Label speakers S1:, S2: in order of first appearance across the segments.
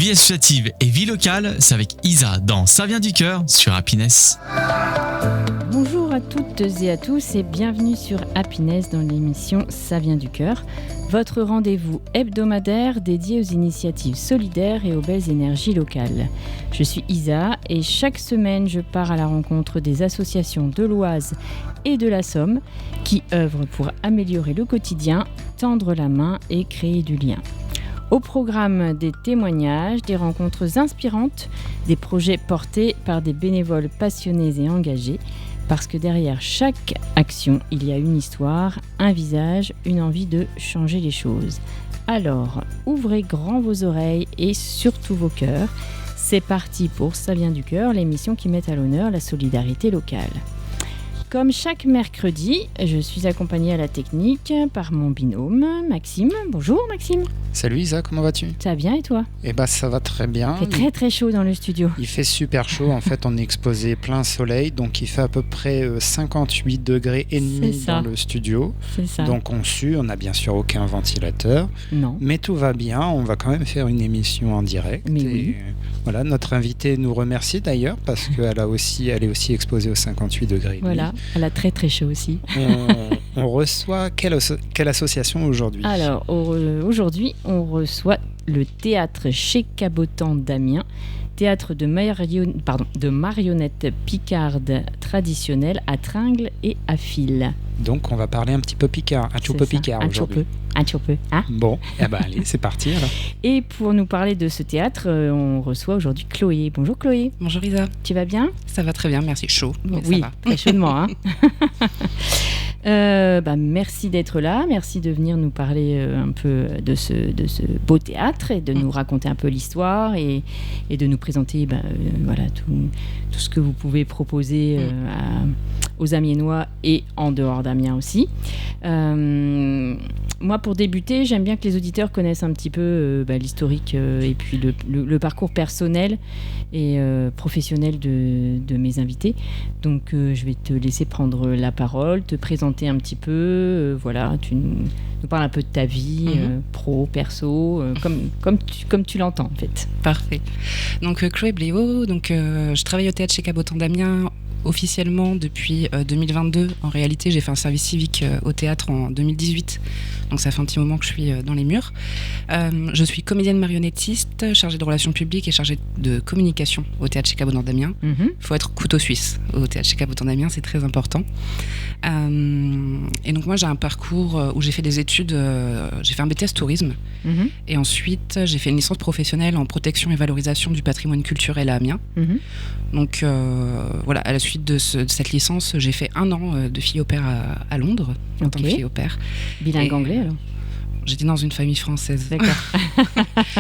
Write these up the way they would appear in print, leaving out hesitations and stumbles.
S1: Vie associative et vie locale, c'est avec Isa dans Ça vient du cœur sur Happiness.
S2: Bonjour à toutes et à tous et bienvenue sur Happiness dans l'émission Ça vient du cœur, votre rendez-vous hebdomadaire dédié aux initiatives solidaires et aux belles énergies locales. Je suis Isa et chaque semaine je pars à la rencontre des associations de l'Oise et de la Somme qui œuvrent pour améliorer le quotidien, tendre la main et créer du lien. Au programme, des témoignages, des rencontres inspirantes, des projets portés par des bénévoles passionnés et engagés, parce que derrière chaque action, il y a une histoire, un visage, une envie de changer les choses. Alors, ouvrez grand vos oreilles et surtout vos cœurs. C'est parti pour Ça vient du cœur, l'émission qui met à l'honneur la solidarité locale. Comme chaque mercredi, je suis accompagnée à la technique par mon binôme, Maxime. Bonjour Maxime.
S3: Salut Isa, comment vas-tu ?
S2: Ça va bien et toi ?
S3: Eh ben ça va très bien.
S2: Il fait très très chaud dans le studio.
S3: Il fait super chaud, en fait on est exposé plein soleil, donc il fait à peu près 58 degrés et demi dans le studio.
S2: C'est ça.
S3: Donc on sue, on n'a bien sûr aucun ventilateur.
S2: Non.
S3: Mais tout va bien, on va quand même faire une émission en direct.
S2: Mais
S3: et
S2: oui.
S3: Voilà, notre invitée nous remercie d'ailleurs parce qu'elle est aussi exposée aux 58 degrés.
S2: Voilà, elle a très très chaud aussi.
S3: On reçoit quelle association aujourd'hui ?
S2: Alors aujourd'hui, on reçoit le théâtre Chez Cabotan d'Amiens, théâtre de marionnettes picardes traditionnelles à tringles et à fil.
S3: Donc on va parler un petit peu picard, un petit peu picard aujourd'hui.
S2: Un petit peu, hein ?
S3: Bon, allez, c'est parti alors.
S2: Et pour nous parler de ce théâtre, on reçoit aujourd'hui Chloé. Bonjour Chloé.
S4: Bonjour Isa.
S2: Tu vas bien ?
S4: Ça va très bien, merci. Chaud, mais
S2: oui,
S4: ça va.
S2: très chaudement. Hein. Merci d'être là, merci de venir nous parler un peu de ce beau théâtre et de nous raconter un peu l'histoire et de nous présenter voilà, tout ce que vous pouvez proposer aux Amiénois et en dehors d'Amiens aussi. Moi, pour débuter, j'aime bien que les auditeurs connaissent un petit peu l'historique et puis le parcours personnel et professionnel de mes invités. Donc, je vais te laisser prendre la parole, te présenter un petit peu. Voilà, tu nous parles un peu de ta vie, pro, perso, comme tu l'entends en fait.
S4: Parfait. Donc, Chloé Bléau, je travaille au théâtre Chez Cabotan d'Amiens officiellement depuis 2022. En réalité, j'ai fait un service civique au théâtre en 2018. Donc ça fait un petit moment que je suis dans les murs. Je suis comédienne marionnettiste, chargée de relations publiques et chargée de communication au théâtre Chez Cabotan d'Amiens. Il faut être couteau suisse au théâtre Chez Cabotan d'Amiens, c'est très important. Et donc moi j'ai un parcours où j'ai fait des études, j'ai fait un BTS tourisme et ensuite j'ai fait une licence professionnelle en protection et valorisation du patrimoine culturel à Amiens. Donc voilà, à la suite de cette licence, j'ai fait 1 an de fille au pair à Londres en tant que fille au pair.
S2: Bilingue anglais alors ?
S4: J'étais dans une famille française.
S2: D'accord.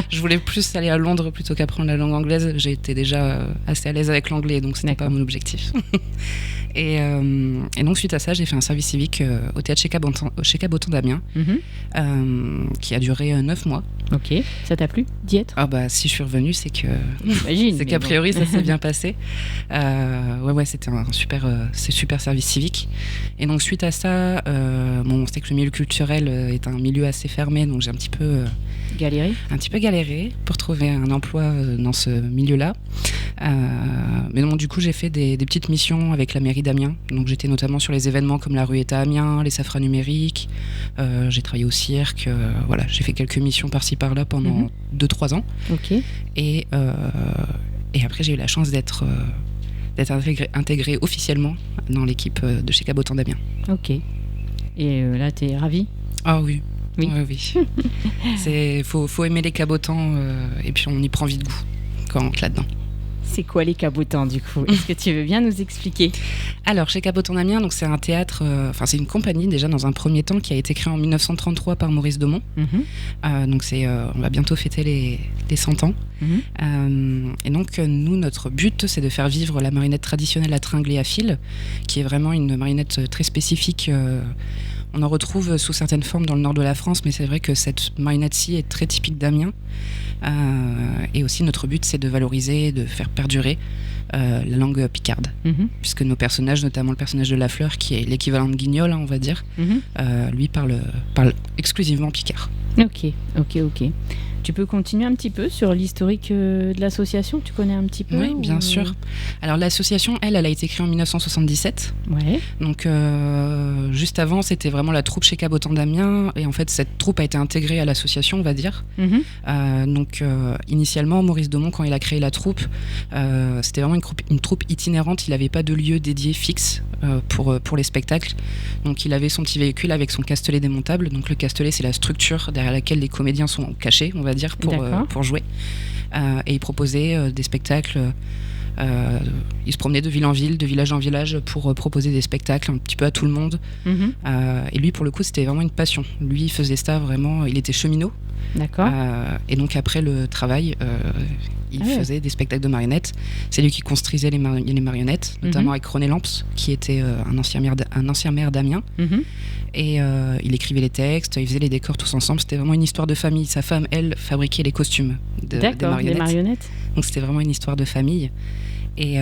S4: Je voulais plus aller à Londres plutôt qu'apprendre la langue anglaise. J'ai été déjà assez à l'aise avec l'anglais, donc ce n'est pas mon objectif. Et donc suite à ça, j'ai fait un service civique au théâtre Chez Cabotan d'Amiens, qui a duré 9 mois.
S2: Ok, ça t'a plu d'y être ?
S4: Ah bah si je suis revenue, c'est que
S2: J'imagine,
S4: c'est qu'a priori ça s'est bien passé. Ouais, c'était un super service civique. Et donc suite à ça, on sait que le milieu culturel est un milieu assez fermé, donc j'ai un petit peu galéré pour trouver un emploi dans ce milieu-là. Mais donc du coup j'ai fait des petites missions avec la mairie d'Amiens. Donc j'étais notamment sur les événements comme la rue est à Amiens, les safras numériques. J'ai travaillé au cirque. Voilà, j'ai fait quelques missions par-ci par-là pendant 2-3 ans.
S2: Ok.
S4: Et après j'ai eu la chance d'être intégrée officiellement dans l'équipe de Chez Cabotan d'Amiens.
S2: Ok. Et là t'es ravie ?
S4: Ah oui.
S2: Oui.
S4: Faut aimer les cabotants et puis on y prend vite goût quand on entre là-dedans.
S2: C'est quoi les cabotants du coup ? Est-ce que tu veux bien nous expliquer ?
S4: Alors Chez Cabotan d'Amiens, donc c'est un théâtre, c'est une compagnie déjà dans un premier temps qui a été créée en 1933 par Maurice Daumont. Donc on va bientôt fêter les 100 ans. Et donc nous, notre but, c'est de faire vivre la marionnette traditionnelle à tringles et à fil, qui est vraiment une marionnette très spécifique. On en retrouve sous certaines formes dans le nord de la France, mais c'est vrai que cette marionnette-ci est très typique d'Amiens. Et aussi notre but, c'est de valoriser, de faire perdurer la langue picarde, puisque nos personnages, notamment le personnage de Lafleur, qui est l'équivalent de Guignol, on va dire, lui parle exclusivement picard.
S2: Ok. Tu peux continuer un petit peu sur l'historique de l'association? Tu connais un petit peu?
S4: Oui, bien sûr. Alors l'association, elle a été créée en 1977.
S2: Ouais.
S4: Donc juste avant, c'était vraiment la troupe chez Cabotan d'Amiens. Et en fait, cette troupe a été intégrée à l'association, on va dire. Donc initialement, Maurice Daumont, quand il a créé la troupe, c'était vraiment une troupe itinérante. Il n'avait pas de lieu dédié fixe pour les spectacles. Donc il avait son petit véhicule avec son castelet démontable. Donc le castelet, c'est la structure derrière laquelle les comédiens sont cachés, on va dire, pour jouer. Et il proposait des spectacles. Il se promenait de ville en ville, de village en village pour proposer des spectacles un petit peu à tout le monde. Et lui, pour le coup, c'était vraiment une passion. Lui, il faisait ça vraiment. Il était cheminot.
S2: D'accord.
S4: Et donc après le travail, il faisait des spectacles de marionnettes. C'est lui qui construisait les marionnettes, notamment avec René Lamps, qui était un ancien maire d'Amiens. Et il écrivait les textes, il faisait les décors tous ensemble. C'était vraiment une histoire de famille. Sa femme, elle, fabriquait les costumes des marionnettes. Donc c'était vraiment une histoire de famille. Et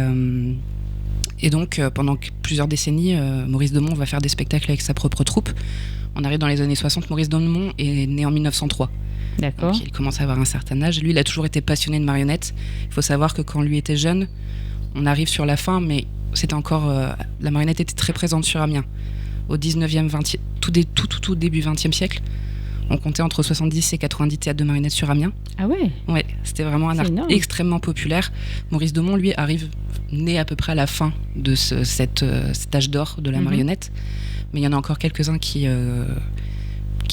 S4: donc pendant plusieurs décennies, Maurice Daumont va faire des spectacles avec sa propre troupe. On arrive dans les années 60. Maurice Daumont est né en 1903.
S2: D'accord.
S4: Donc il commence à avoir un certain âge. Lui, il a toujours été passionné de marionnettes. Il faut savoir que quand lui était jeune, on arrive sur la fin, mais c'était encore la marionnette était très présente sur Amiens. Au 19e, 20e, tout début 20e siècle, on comptait entre 70 et 90 théâtres de marionnettes sur Amiens.
S2: Ah ouais?
S4: Ouais, c'était vraiment un art extrêmement populaire. Maurice Daumont, lui, arrive né à peu près à la fin de cet âge d'or de la marionnette. Mais il y en a encore quelques-uns qui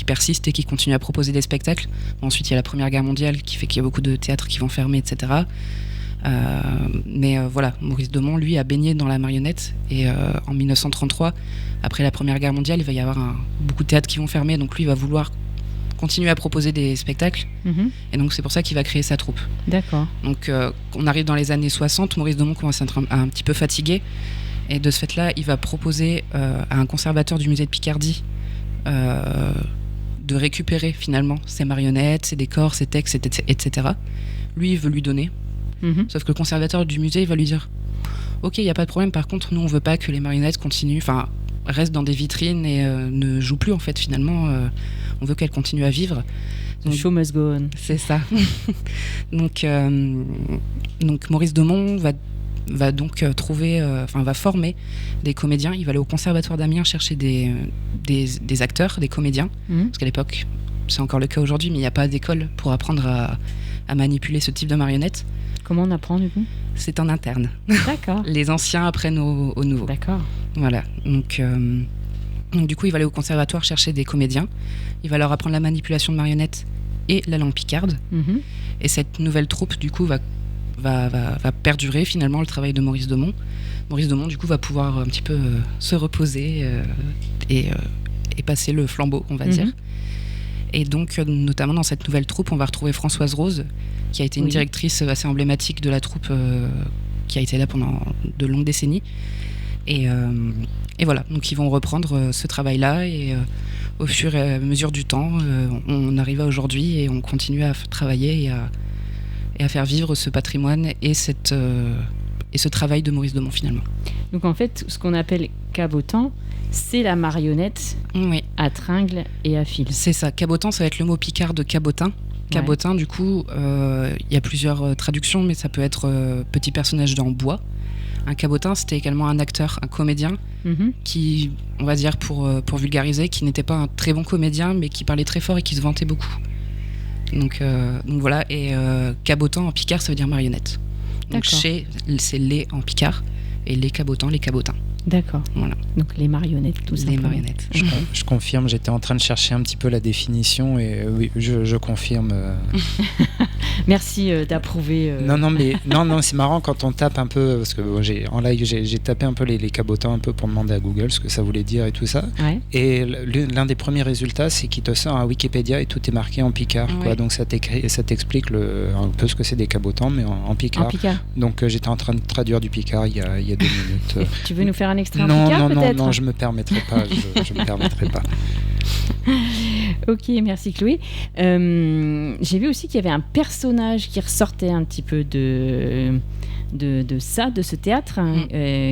S4: persistent et qui continuent à proposer des spectacles. Ensuite, il y a la Première Guerre mondiale qui fait qu'il y a beaucoup de théâtres qui vont fermer, etc. Mais voilà, Maurice Daumont, lui, a baigné dans la marionnette. Et en 1933, après la Première Guerre mondiale, il va y avoir beaucoup de théâtres qui vont fermer. Donc lui, il va vouloir continuer à proposer des spectacles. Et donc c'est pour ça qu'il va créer sa troupe.
S2: D'accord.
S4: Donc on arrive dans les années 60, Maurice Daumont commence à être un petit peu fatigué. Et de ce fait-là, il va proposer à un conservateur du musée de Picardie de récupérer finalement ses marionnettes, ses décors, ses textes, etc. Lui, il veut lui donner. Sauf que le conservateur du musée, il va lui dire « Ok, il n'y a pas de problème, par contre, nous, on ne veut pas que les marionnettes continuent, restent dans des vitrines et ne jouent plus, en fait, finalement. On veut qu'elles continuent à vivre. »
S2: The show must go on.
S4: C'est ça. donc Maurice Daumont va donc va former des comédiens. Il va aller au conservatoire d'Amiens chercher des acteurs, des comédiens. Parce qu'à l'époque, c'est encore le cas aujourd'hui, mais il n'y a pas d'école pour apprendre à manipuler ce type de marionnettes.
S2: Comment on apprend du coup?
S4: C'est en interne.
S2: D'accord.
S4: Les anciens apprennent aux nouveaux.
S2: D'accord.
S4: Voilà. Donc du coup, il va aller au conservatoire chercher des comédiens. Il va leur apprendre la manipulation de marionnettes et la langue picarde. Et cette nouvelle troupe, du coup, va perdurer finalement le travail de Maurice Daumont. Maurice Daumont, du coup, va pouvoir un petit peu se reposer et passer le flambeau, on va dire. Et donc, notamment dans cette nouvelle troupe, on va retrouver Françoise Rose, qui a été une directrice assez emblématique de la troupe, qui a été là pendant de longues décennies. Et voilà, donc ils vont reprendre ce travail-là, et au fur et à mesure du temps, on arrive à aujourd'hui et on continue à travailler et à faire vivre ce patrimoine et ce travail de Maurice Daumont, finalement.
S2: Donc en fait, ce qu'on appelle cabotant, c'est la marionnette à tringles et à fil.
S4: C'est ça. Cabotant, ça va être le mot picard de cabotin. Cabotin, du coup, il y a plusieurs traductions, mais ça peut être petit personnage en bois. Un cabotin, c'était également un acteur, un comédien, qui, on va dire pour vulgariser, qui n'était pas un très bon comédien, mais qui parlait très fort et qui se vantait beaucoup. Donc voilà, et cabotant en picard, ça veut dire marionnette. Donc c'est les en picard, et les cabotants.
S2: D'accord.
S4: Voilà.
S2: Donc les marionnettes, tout simplement.
S4: Les marionnettes.
S3: Je confirme, j'étais en train de chercher un petit peu la définition et oui, je confirme.
S2: Merci d'approuver.
S3: Non, c'est marrant quand on tape un peu, parce que en live j'ai tapé un peu les cabotants un peu pour demander à Google ce que ça voulait dire et tout ça.
S2: Ouais.
S3: Et l'un des premiers résultats, c'est qu'il te sort un Wikipédia et tout est marqué en picard. Ouais. Quoi. Donc ça t'explique un peu ce que c'est des cabotants, mais en picard.
S2: En picard.
S3: Donc j'étais en train de traduire du picard il y a 2 minutes.
S2: Tu veux nous faire un extrait en picard, peut-être ?
S3: Non, je me permettrai pas. Je me permettrai pas.
S2: Ok, merci Chloé. J'ai vu aussi qu'il y avait un personnage qui ressortait un petit peu de ce théâtre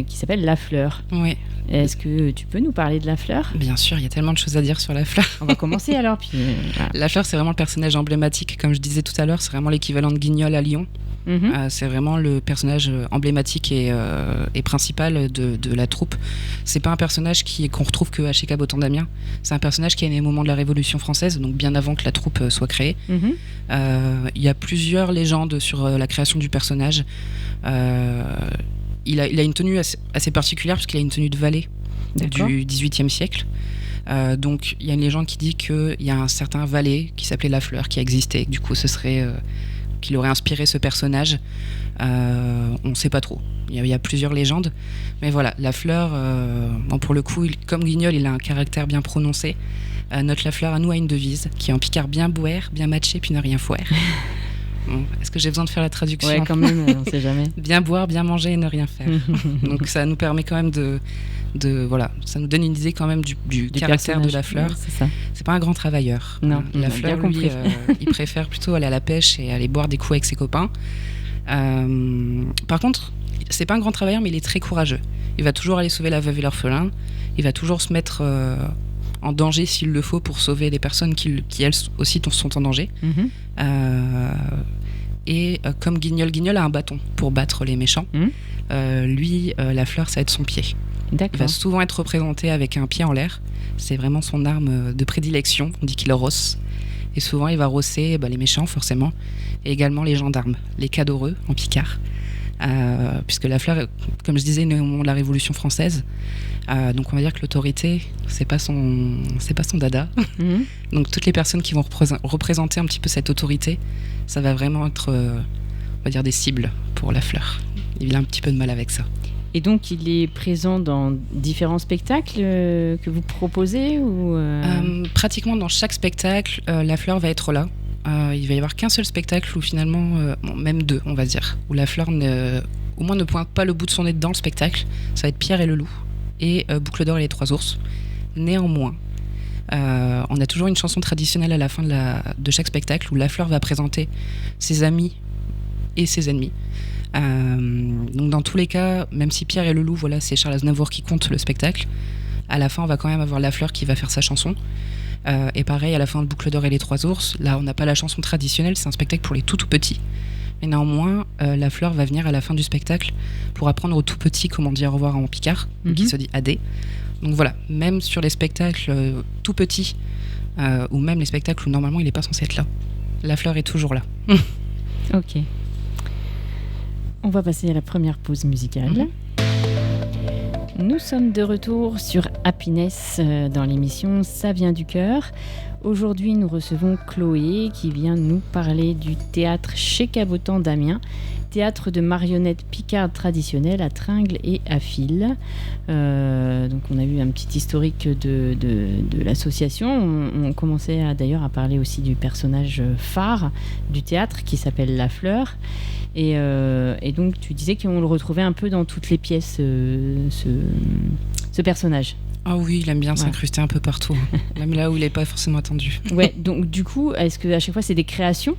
S2: qui s'appelle La Fleur.
S4: Oui.
S2: Est-ce que tu peux nous parler de La Fleur ?
S4: Bien sûr, il y a tellement de choses à dire sur La Fleur.
S2: On va commencer alors. Puis, voilà.
S4: La Fleur, c'est vraiment le personnage emblématique, comme je disais tout à l'heure, c'est vraiment l'équivalent de Guignol à Lyon. C'est vraiment le personnage emblématique et principal de la troupe. C'est pas un personnage qu'on retrouve que à chez Caboton d'Amiens. C'est un personnage qui est né au moment de la Révolution française, donc bien avant que la troupe soit créée. Il y a plusieurs légendes sur la création du personnage. Il a une tenue assez particulière puisqu'il a une tenue de valet du XVIIIe siècle. Donc il y a une légende qui dit qu'il y a un certain valet qui s'appelait La Fleur qui a existé. Du coup, ce serait qu'il aurait inspiré ce personnage. On ne sait pas trop. Il y a plusieurs légendes. Mais voilà, La Fleur, pour le coup, comme Guignol, il a un caractère bien prononcé. Notre La Fleur à nous a une devise qui est en picard bien boire, bien matcher, puis ne rien foire. Bon, est-ce que j'ai besoin de faire la traduction ?
S2: Ouais, quand même, on ne sait jamais.
S4: Bien boire, bien manger et ne rien faire. Donc ça nous permet quand même voilà, ça nous donne une idée quand même du caractère de La Fleur.
S2: C'est ça.
S4: C'est pas un grand travailleur.
S2: Non,
S4: La Fleur, lui, il préfère plutôt aller à la pêche et aller boire des coups avec ses copains. Par contre, c'est pas un grand travailleur, mais il est très courageux. Il va toujours aller sauver la veuve et l'orphelin. Il va toujours se mettre en danger s'il le faut pour sauver des personnes qui elles aussi sont en danger. Et comme Guignol a un bâton pour battre les méchants, lui, La Fleur, ça va être son pied.
S2: D'accord.
S4: Il va souvent être représenté avec un pied en l'air. C'est vraiment son arme de prédilection. On dit qu'il rosse. Et souvent, il va rosser les méchants, forcément, et également les gendarmes, les cadoreux en picard. Puisque La Fleur, comme je disais, est né au moment de la Révolution française. Donc on va dire que l'autorité, c'est pas son dada. Donc toutes les personnes qui vont représenter un petit peu cette autorité, ça va vraiment être, on va dire, des cibles pour La Fleur. Il a un petit peu de mal avec ça.
S2: Et donc il est présent dans différents spectacles que vous proposez ou
S4: Pratiquement dans chaque spectacle, La Fleur va être là. Il va y avoir qu'un seul spectacle où finalement, même deux, on va dire, où La Fleur au moins ne pointe pas le bout de son nez dans le spectacle. Ça va être Pierre et le Loup et Boucle d'Or et les Trois Ours. Néanmoins, on a toujours une chanson traditionnelle à la fin de chaque spectacle où La Fleur va présenter ses amis et ses ennemis. Donc dans tous les cas, même si Pierre et le Loup, voilà, c'est Charles Aznavour qui compte le spectacle, à la fin on va quand même avoir La Fleur qui va faire sa chanson. Et pareil, à la fin de Boucle d'Or et les Trois Ours, là on n'a pas la chanson traditionnelle, c'est un spectacle pour les tout petits. Mais néanmoins, La Fleur va venir à la fin du spectacle pour apprendre aux tout petits comment dire au revoir en picard, qui se dit adé. Donc voilà, même sur les spectacles tout petits, ou même les spectacles où normalement il n'est pas censé être là, La Fleur est toujours là.
S2: Ok. On va passer à la première pause musicale. Nous sommes de retour sur Happiness dans l'émission Ça vient du cœur. Aujourd'hui, nous recevons Chloé qui vient nous parler du théâtre chez Caboton d'Amiens, théâtre de marionnettes picardes traditionnelles à tringles et à fil. Donc on a eu un petit historique de l'association. On commençait d'ailleurs à parler aussi du personnage phare du théâtre qui s'appelle La Fleur. Et donc tu disais qu'on le retrouvait un peu dans toutes les pièces, ce personnage.
S4: Ah oui, il aime bien s'incruster un peu partout, même là où il n'est pas forcément attendu.
S2: Ouais, donc du coup, est-ce qu'à chaque fois c'est des créations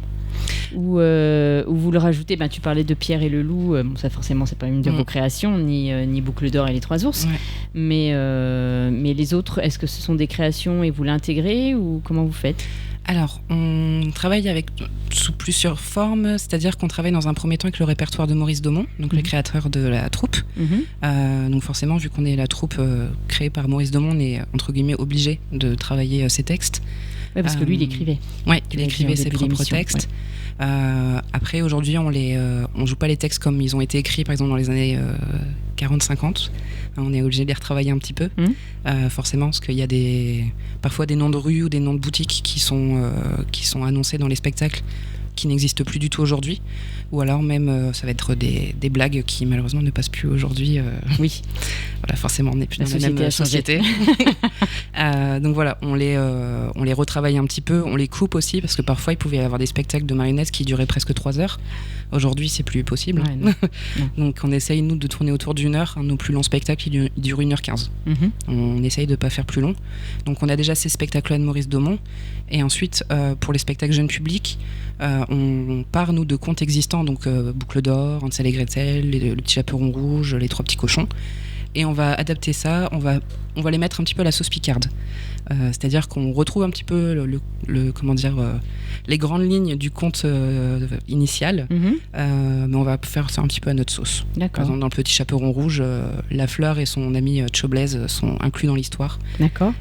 S2: ou vous le rajoutez, tu parlais de Pierre et le Loup, ça forcément c'est pas une de vos créations, ni Boucle d'Or et les Trois Ours, mais les autres, est-ce que ce sont des créations et vous l'intégrez ou comment vous faites ?
S4: Alors, on travaille sous plusieurs formes, c'est-à-dire qu'on travaille dans un premier temps avec le répertoire de Maurice Daumont, donc le créateur de la troupe. Donc forcément, vu qu'on est la troupe créée par Maurice Daumont, on est entre guillemets obligé de travailler ses textes.
S2: Oui, parce que lui, il écrivait.
S4: Oui, il écrivait ses propres textes. Ouais. Après, aujourd'hui, on joue pas les textes comme ils ont été écrits, par exemple, dans les années 40-50. On est obligé de les retravailler un petit peu, forcément, parce qu'il y a parfois des noms de rues ou des noms de boutiques qui sont annoncés dans les spectacles qui n'existent plus du tout aujourd'hui, ou alors même ça va être des blagues qui malheureusement ne passent plus aujourd'hui.
S2: Oui.
S4: Voilà, forcément on n'est plus dans la même société. Donc voilà, on les retravaille un petit peu, on les coupe aussi parce que parfois il pouvait y avoir des spectacles de marionnettes qui duraient presque 3 heures. Aujourd'hui c'est plus possible. Ouais, non. Donc on essaye nous de tourner autour d'1 heure. Nos plus longs spectacles ils durent 1h15. On essaye de pas faire plus long. Donc on a déjà ces spectacles-là de Maurice Daumont et ensuite pour les spectacles jeunes publics, On part, nous, de contes existants, donc Boucle d'or, Hansel et Gretel, le petit chaperon rouge, les 3 petits cochons. Et on va adapter ça, on va les mettre un petit peu à la sauce picarde. C'est-à-dire qu'on retrouve un petit peu les grandes lignes du conte initial, mais on va faire ça un petit peu à notre sauce.
S2: D'accord.
S4: Par exemple, dans le petit chaperon rouge, la fleur et son ami Tchoblaise sont inclus dans l'histoire.
S2: D'accord.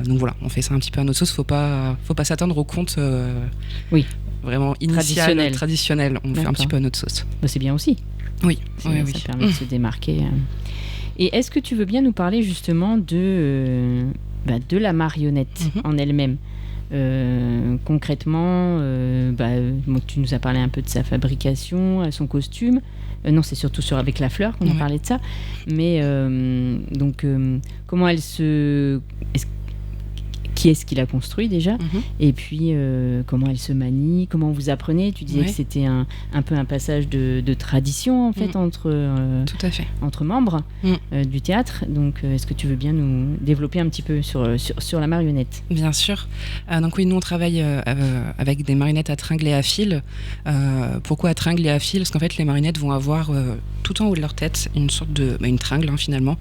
S4: Donc voilà, on fait ça un petit peu à notre sauce. Faut pas s'attendre au conte vraiment initial, traditionnel. On fait un petit peu à notre sauce.
S2: Bah, c'est bien aussi.
S4: Oui.
S2: Ça permet de se démarquer. Et est-ce que tu veux bien nous parler justement de la marionnette en elle-même concrètement, tu nous as parlé un peu de sa fabrication, son costume. Non, c'est surtout avec la fleur qu'on a parlé de ça. Mais comment elle se... Qui est-ce qui l'a construit déjà ? Et puis, comment elle se manie ? Comment vous apprenez ? Tu disais que c'était un peu un passage de tradition, en fait,
S4: Tout à fait.
S2: entre membres du théâtre. Donc, est-ce que tu veux bien nous développer un petit peu sur la marionnette ?
S4: Bien sûr. Donc oui, nous, on travaille avec des marionnettes à tringles et à fil. Pourquoi à tringles et à fil ? Parce qu'en fait, les marionnettes vont avoir tout en haut de leur tête une sorte une tringle, finalement,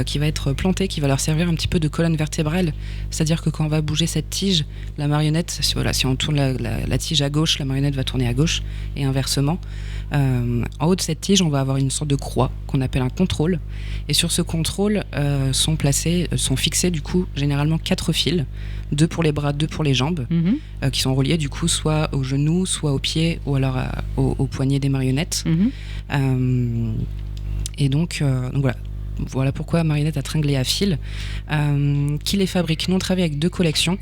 S4: qui va être plantée, qui va leur servir un petit peu de colonne vertébrale. C'est-à-dire que quand on va bouger cette tige, la marionnette, si on tourne la tige à gauche, la marionnette va tourner à gauche, et inversement. En haut de cette tige, on va avoir une sorte de croix qu'on appelle un contrôle. Et sur ce contrôle sont fixés du coup généralement 4 fils, 2 pour les bras, 2 pour les jambes, qui sont reliés du coup soit aux genoux, soit aux pieds, ou alors aux poignets des marionnettes. Et donc voilà. Voilà pourquoi marionnette à tringles et à fil. Qui les fabrique ? Nous, on travaille avec 2 collections.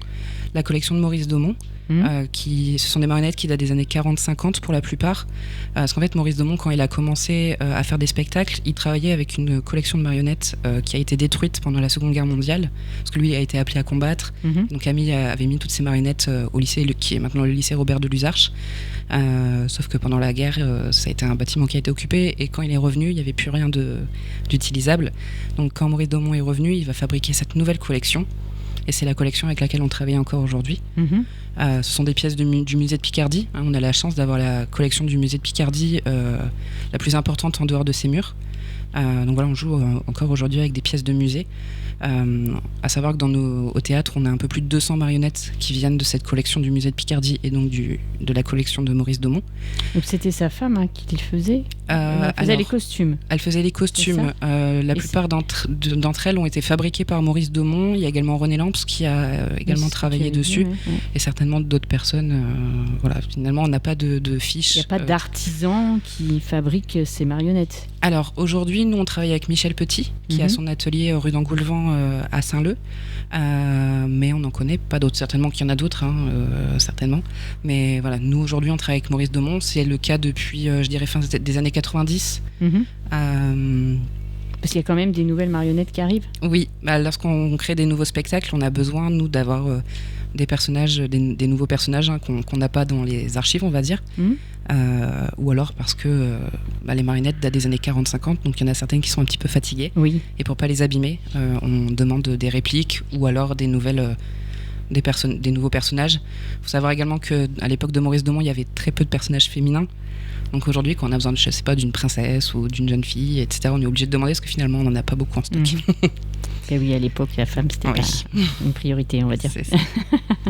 S4: La collection de Maurice Daumont, ce sont des marionnettes qui datent des années 40-50 pour la plupart. Parce qu'en fait, Maurice Daumont, quand il a commencé à faire des spectacles, il travaillait avec une collection de marionnettes qui a été détruite pendant la Seconde Guerre mondiale, parce que lui a été appelé à combattre. Donc Camille avait mis toutes ces marionnettes au lycée, qui est maintenant le lycée Robert de Luzarches. Sauf que pendant la guerre, ça a été un bâtiment qui a été occupé, et quand il est revenu, il n'y avait plus rien d'utilisable. Donc quand Maurice Daumont est revenu, il va fabriquer cette nouvelle collection. Et c'est la collection avec laquelle on travaille encore aujourd'hui. Ce sont des pièces du musée de Picardie. On a la chance d'avoir la collection du musée de Picardie la plus importante en dehors de ses murs. Donc voilà, on joue encore aujourd'hui avec des pièces de musée. À savoir que au théâtre, on a un peu plus de 200 marionnettes qui viennent de cette collection du musée de Picardie et donc de la collection de Maurice Daumont.
S2: Donc c'était sa femme qui les faisait. Elle faisait les costumes.
S4: Elle faisait les costumes. La plupart d'entre elles ont été fabriquées par Maurice Daumont. Il y a également René Lamps qui a également travaillé dessus. Et certainement d'autres personnes. Voilà, finalement, on n'a pas de fiches.
S2: Il n'y a pas d'artisan qui fabrique ces marionnettes.
S4: Alors aujourd'hui, nous on travaille avec Michel Petit qui a son atelier rue d'Engoulevent à Saint-Leu, mais on n'en connaît pas d'autres. Certainement qu'il y en a d'autres, certainement. Mais voilà, nous aujourd'hui on travaille avec Maurice Daumont. C'est le cas depuis, je dirais, fin des années 90.
S2: Parce qu'il y a quand même des nouvelles marionnettes qui arrivent.
S4: Oui, lorsqu'on crée des nouveaux spectacles, on a besoin, nous, d'avoir des personnages, des nouveaux personnages qu'on n'a pas dans les archives, on va dire. Ou alors parce que les marionnettes datent des années 40-50, donc il y en a certaines qui sont un petit peu fatiguées.
S2: Oui. Et
S4: pour pas les abîmer, on demande des répliques ou alors des nouveaux personnages. Il faut savoir également qu'à l'époque de Maurice Daumont, il y avait très peu de personnages féminins. Donc aujourd'hui, quand on a besoin, je sais pas, d'une princesse ou d'une jeune fille, etc., on est obligé de demander parce que finalement, on n'en a pas beaucoup en stock.
S2: Et oui, à l'époque, la femme, c'était pas une priorité, on va dire.
S4: C'est ça.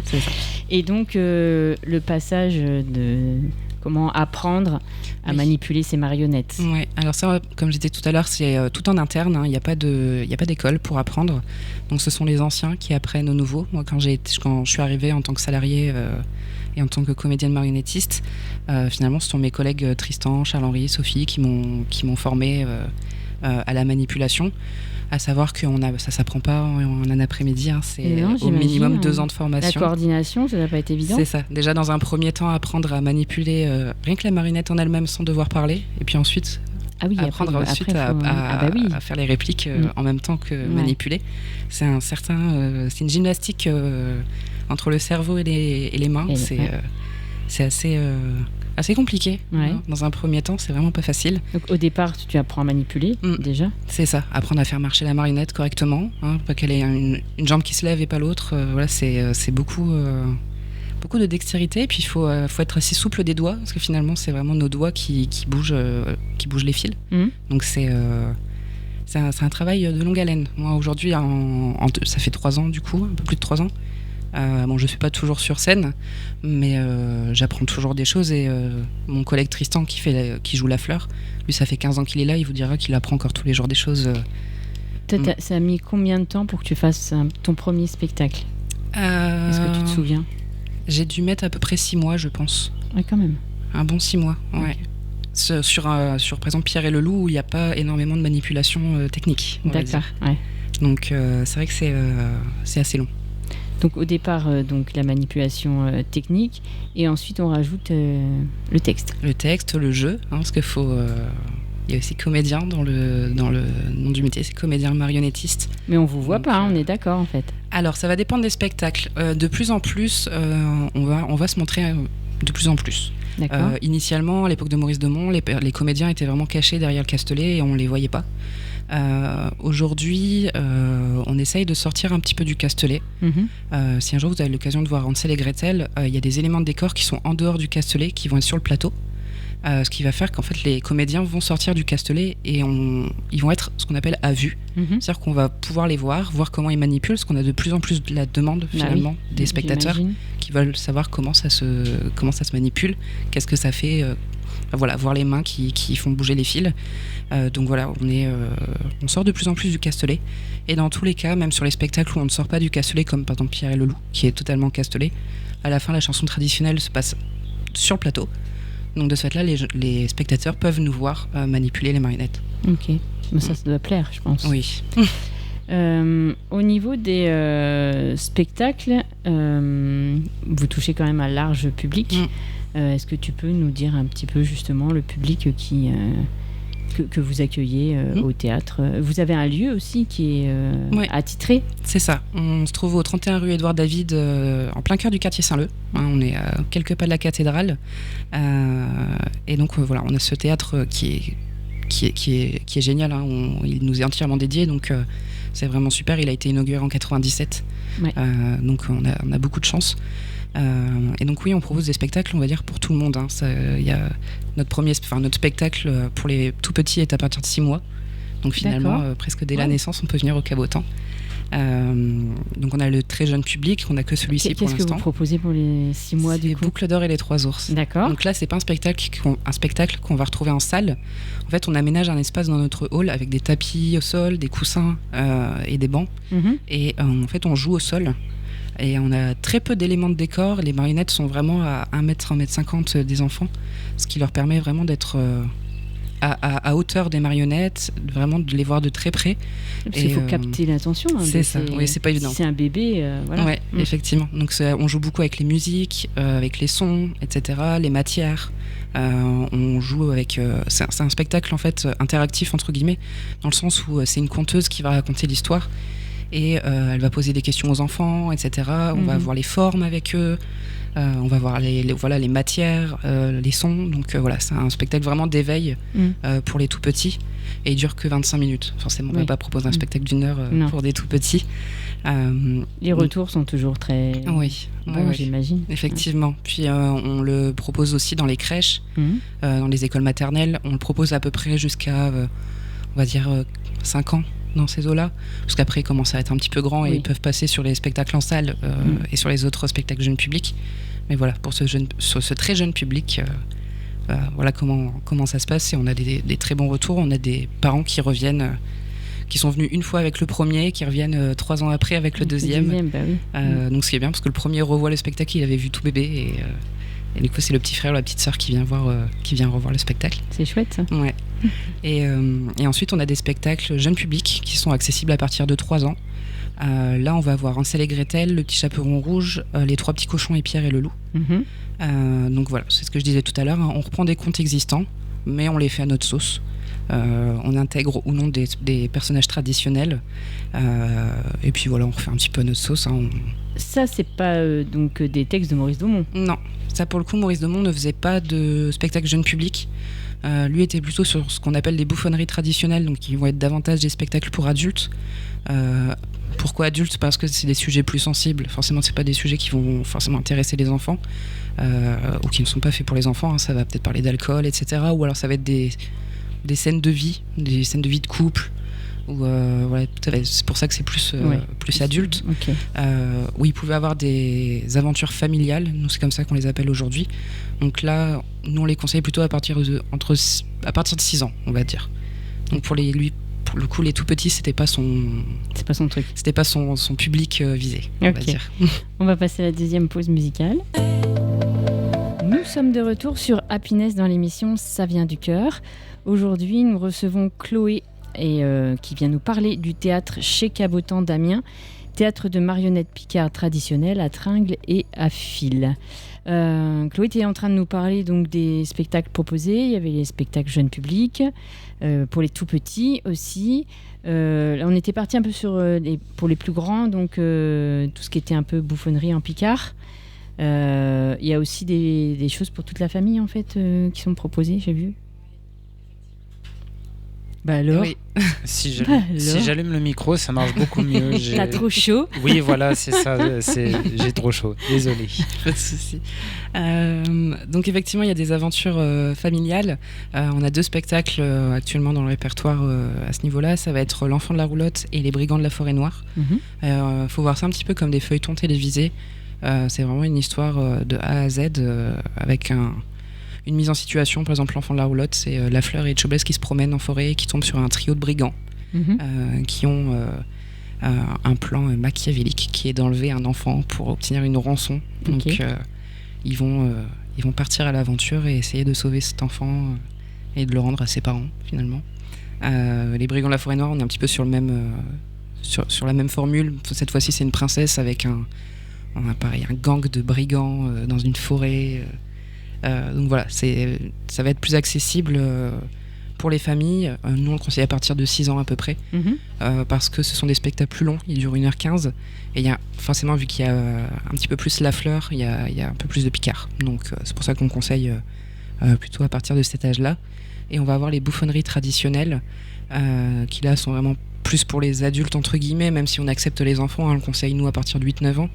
S4: C'est ça.
S2: Et donc, le passage de comment apprendre à manipuler ces marionnettes.
S4: Ouais. Alors ça, comme je disais tout à l'heure, c'est tout en interne. Il n'y a pas d'école pour apprendre. Donc ce sont les anciens qui apprennent aux nouveaux. Moi, quand je suis arrivée en tant que salariée et en tant que comédienne marionnettiste, finalement, ce sont mes collègues Tristan, Charles-Henri, Sophie qui m'ont formée à la manipulation. À savoir que ça s'apprend pas en un après-midi, c'est au minimum 2 ans de formation.
S2: La coordination, ça n'a pas été évident.
S4: C'est ça. Déjà, dans un premier temps, apprendre à manipuler rien que la marionnette en elle-même sans devoir parler. Et puis ensuite, apprendre à faire les répliques en même temps que manipuler. C'est une gymnastique entre le cerveau et les mains. C'est assez compliqué. Dans un premier temps, c'est vraiment pas facile.
S2: Donc au départ, tu apprends à manipuler déjà.
S4: C'est ça, apprendre à faire marcher la marionnette correctement, pas qu'elle ait une jambe qui se lève et pas l'autre. Voilà, c'est beaucoup beaucoup de dextérité, et puis il faut être assez souple des doigts, parce que finalement c'est vraiment nos doigts qui bougent les fils. Donc c'est un travail de longue haleine. Moi aujourd'hui, ça fait 3 ans du coup, un peu plus de 3 ans. Je suis pas toujours sur scène, mais j'apprends toujours des choses, et mon collègue Tristan qui joue la fleur, lui ça fait 15 ans qu'il est là, il vous dira qu'il apprend encore tous les jours des choses.
S2: Ça a mis combien de temps pour que tu fasses ton premier spectacle ? Est-ce que tu te souviens ?
S4: J'ai dû mettre à peu près 6 mois, je pense.
S2: Ouais, quand même. Un
S4: bon 6 mois, ouais. Okay. Sur par exemple Pierre et le Loup, où il n'y a pas énormément de manipulation technique.
S2: D'accord, ouais.
S4: Donc c'est vrai que c'est assez long.
S2: Donc au départ, la manipulation technique, et ensuite on rajoute le texte.
S4: Le texte, le jeu, parce qu'il faut... Il y a aussi comédien dans le nom du métier, c'est comédien marionnettiste.
S2: Mais on vous voit pas, on est d'accord en fait.
S4: Alors ça va dépendre des spectacles. De plus en plus, on va se montrer de plus en plus.
S2: D'accord.
S4: Initialement, à l'époque de Maurice Daumont, les comédiens étaient vraiment cachés derrière le castelet et on les voyait pas. Aujourd'hui, on essaye de sortir un petit peu du castelet. Si un jour vous avez l'occasion de voir Hansel et Gretel, il y a des éléments de décor qui sont en dehors du castelet, qui vont être sur le plateau. Ce qui va faire qu'en fait les comédiens vont sortir du castelet et ils vont être ce qu'on appelle à vue. C'est-à-dire qu'on va pouvoir les voir comment ils manipulent, parce qu'on a de plus en plus de la demande finalement des spectateurs qui veulent savoir comment ça se manipule, qu'est-ce que ça fait, voir les mains qui font bouger les fils. Donc voilà, on sort de plus en plus du castelet, et dans tous les cas, même sur les spectacles où on ne sort pas du castelet, comme par exemple Pierre et le Loup qui est totalement castelet, à la fin la chanson traditionnelle se passe sur le plateau. Donc de ce fait-là, les spectateurs peuvent nous voir manipuler les marionnettes.
S2: Ok, mais ça doit plaire, je pense.
S4: Oui.
S2: Au niveau des spectacles, vous touchez quand même un large public. Est-ce que tu peux nous dire un petit peu justement le public que vous accueillez au théâtre ? Vous avez un lieu aussi qui est attitré ?
S4: C'est ça. On se trouve au 31 rue Édouard David, en plein cœur du quartier Saint-Leu. On est à quelques pas de la cathédrale. Et donc voilà, on a ce théâtre qui est génial. Il nous est entièrement dédié, donc c'est vraiment super. Il a été inauguré en 97. Ouais. Donc on a beaucoup de chance. Et donc oui, on propose des spectacles, on va dire, pour tout le monde. Il y a notre spectacle pour les tout petits est à partir de 6 mois. Donc finalement, presque dès la naissance, on peut venir au cabotant. Donc on a le très jeune public, on n'a que celui-ci pour l'instant.
S2: Qu'est-ce que vous proposez pour les 6 mois du coup ?
S4: Les Boucles d'or et les 3 ours.
S2: D'accord.
S4: Donc là, c'est pas un spectacle qu'on va retrouver en salle. En fait, on aménage un espace dans notre hall avec des tapis au sol, des coussins et des bancs. Et en fait, on joue au sol. Et on a très peu d'éléments de décor. Les marionnettes sont vraiment à 1m50 des enfants, ce qui leur permet vraiment d'être à hauteur des marionnettes, vraiment de les voir de très près.
S2: Il faut capter l'attention.
S4: C'est ça, oui, c'est pas évident.
S2: Si c'est un bébé, voilà.
S4: Ouais, effectivement. Donc on joue beaucoup avec les musiques, avec les sons, etc., les matières. On joue avec... c'est un spectacle en fait interactif, entre guillemets, dans le sens où c'est une conteuse qui va raconter l'histoire. Et elle va poser des questions aux enfants, etc. On va voir les formes avec eux, on va voir les matières, les sons. Donc voilà, c'est un spectacle vraiment d'éveil pour les tout petits. Et il dure que 25 minutes. Forcément, on ne va pas proposer un spectacle d'1 heure pour des tout petits.
S2: Les retours sont toujours très bons, j'imagine.
S4: Effectivement. Puis on le propose aussi dans les crèches, dans les écoles maternelles. On le propose à peu près jusqu'à, on va dire, 5 ans. Dans ces eaux-là, parce qu'après ils commencent à être un petit peu grands et ils peuvent passer sur les spectacles en salle et sur les autres spectacles jeunes publics. Mais voilà, pour ce très jeune public, voilà comment ça se passe. Et on a des très bons retours. On a des parents qui reviennent, qui sont venus une fois avec le premier, qui reviennent 3 ans après avec le deuxième. Donc ce qui est bien, parce que le premier revoit le spectacle, il avait vu tout bébé et du coup c'est le petit frère ou la petite sœur qui vient revoir le spectacle.
S2: C'est chouette ça.
S4: Ouais. Et ensuite on a des spectacles jeunes publics qui sont accessibles à partir de 3 ans. Là on va avoir Hansel et Gretel, Le Petit Chaperon Rouge, Les 3 Petits Cochons et Pierre et le Loup. Donc voilà, c'est ce que je disais tout à l'heure, on reprend des contes existants mais on les fait à notre sauce. On intègre ou non des personnages traditionnels et puis voilà, on refait un petit peu à notre sauce.
S2: Ça c'est pas donc des textes de Maurice Daumont?
S4: Non, ça pour le coup Maurice Daumont ne faisait pas de spectacle jeune public. Lui était plutôt sur ce qu'on appelle des bouffonneries traditionnelles, donc qui vont être davantage des spectacles pour adultes, Pourquoi adultes ? Parce que c'est des sujets plus sensibles. Forcément, c'est pas des sujets qui vont forcément intéresser les enfants ou qui ne sont pas faits pour les enfants. Ça va peut-être parler d'alcool, etc. Ou alors ça va être des scènes de vie, des scènes de vie de couple. C'est pour ça que c'est plus adulte.
S2: Okay.
S4: Où il pouvait avoir des aventures familiales. Nous, c'est comme ça qu'on les appelle aujourd'hui. Donc là, nous, on les conseille plutôt à partir de 6 ans, on va dire. Donc pour le coup, les tout petits, c'est pas son
S2: truc.
S4: C'était pas son public visé, on va dire.
S2: On va passer à la deuxième pause musicale. Nous sommes de retour sur Happiness dans l'émission Ça vient du cœur. Aujourd'hui, nous recevons Chloé qui vient nous parler du théâtre chez Cabotan d'Amiens, théâtre de marionnettes Picard traditionnel à tringles et à fil. Chloé était en train de nous parler donc des spectacles proposés. Il y avait les spectacles jeunes publics, pour les tout petits aussi. On était parti un peu sur pour les plus grands, donc tout ce qui était un peu bouffonnerie en Picard. Il y a aussi des choses pour toute la famille en fait qui sont proposées, j'ai vu. Bah alors
S3: oui. Si j'allume le micro, ça marche beaucoup mieux.
S2: T'as trop chaud.
S3: Oui, voilà, c'est ça. J'ai trop chaud. Désolé.
S4: Pas de souci. Donc effectivement, il y a des aventures familiales. On a 2 spectacles actuellement dans le répertoire à ce niveau-là. Ça va être L'Enfant de la roulotte et Les Brigands de la forêt noire. Faut voir ça un petit peu comme des feuilletons télévisés. C'est vraiment une histoire de A à Z avec une mise en situation. Par exemple, L'Enfant de la roulotte, c'est Lafleur et Etchebest qui se promènent en forêt et qui tombent sur un trio de brigands qui ont un plan machiavélique qui est d'enlever un enfant pour obtenir une rançon. Donc ils vont partir à l'aventure et essayer de sauver cet enfant et de le rendre à ses parents finalement. Les Brigands de la forêt noire, on est un petit peu sur le même sur la même formule. Cette fois-ci, c'est une princesse avec un gang de brigands dans une forêt. Donc voilà, ça va être plus accessible pour les familles. Nous, on le conseille à partir de 6 ans à peu près, parce que ce sont des spectacles plus longs, ils durent 1h15, et il y a forcément, vu qu'il y a un petit peu plus Lafleur, il y a un peu plus de Picard. Donc c'est pour ça qu'on conseille plutôt à partir de cet âge-là. Et on va avoir les bouffonneries traditionnelles, qui là sont vraiment plus pour les adultes entre guillemets, même si on accepte les enfants, on le conseille nous à partir de 8-9 ans.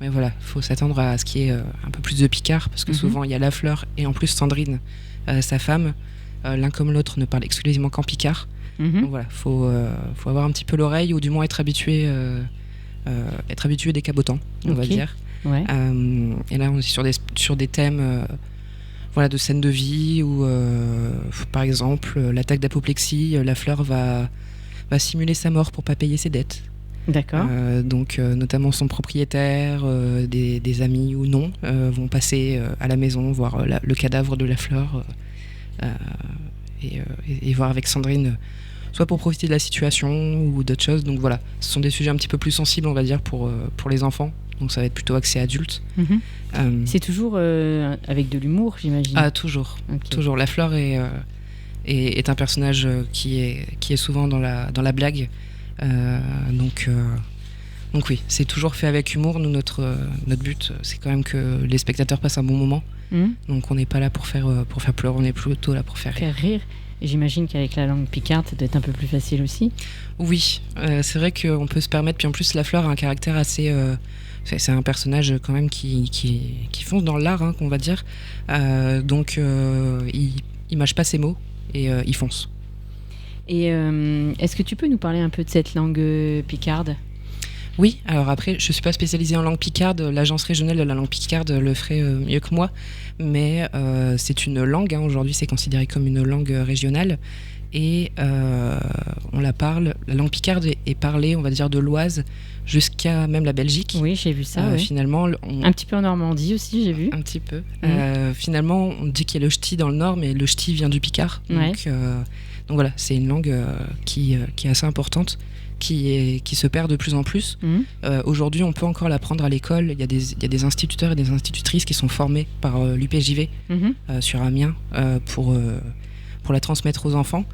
S4: Mais voilà, il faut s'attendre à ce qu'il y ait un peu plus de Picard, parce que souvent il y a Lafleur et en plus Sandrine, sa femme, l'un comme l'autre ne parle exclusivement qu'en Picard. Donc voilà, faut avoir un petit peu l'oreille, ou du moins être habitué des cabotans, on va dire.
S2: Ouais.
S4: Et là on est sur des thèmes de scènes de vie où par exemple l'attaque d'apoplexie, Lafleur va simuler sa mort pour pas payer ses dettes.
S2: D'accord.
S4: Donc notamment son propriétaire, des amis ou non, vont passer à la maison voir le cadavre de Lafleur et voir avec Sandrine, soit pour profiter de la situation ou d'autres choses. Donc voilà, ce sont des sujets un petit peu plus sensibles, on va dire, pour les enfants. Donc ça va être plutôt axé adulte.
S2: C'est toujours avec de l'humour, j'imagine.
S4: Ah, toujours. Okay. Toujours. Lafleur est un personnage qui est souvent dans la blague. Donc oui, c'est toujours fait avec humour. Nous, notre but, c'est quand même que les spectateurs passent un bon moment. Donc on n'est pas là pour faire pleurer, on est plutôt là pour faire
S2: rire. Et j'imagine qu'avec la langue picarde, ça doit être un peu plus facile aussi.
S4: Oui, c'est vrai qu'on peut se permettre. Puis en plus, Lafleur a un caractère assez... c'est un personnage quand même qui fonce dans l'art, qu'on va dire. Donc il mâche pas ses mots et il fonce.
S2: Et est-ce que tu peux nous parler un peu de cette langue picarde ?
S4: Oui, alors après, je ne suis pas spécialisée en langue picarde. L'agence régionale de la langue picarde le ferait mieux que moi. Mais c'est une langue, aujourd'hui c'est considéré comme une langue régionale. Et on la parle, la langue picarde est parlée, on va dire, de l'Oise jusqu'à même la Belgique.
S2: Oui, j'ai vu ça. Ouais.
S4: Finalement,
S2: un petit peu en Normandie aussi, j'ai vu.
S4: Un petit peu. Finalement, on dit qu'il y a le ch'ti dans le nord, mais le ch'ti vient du picard. Donc voilà, c'est une langue qui est assez importante, qui se perd de plus en plus. Aujourd'hui, on peut encore l'apprendre à l'école. Il y a des instituteurs et des institutrices qui sont formés par l'UPJV sur Amiens pour la transmettre aux enfants.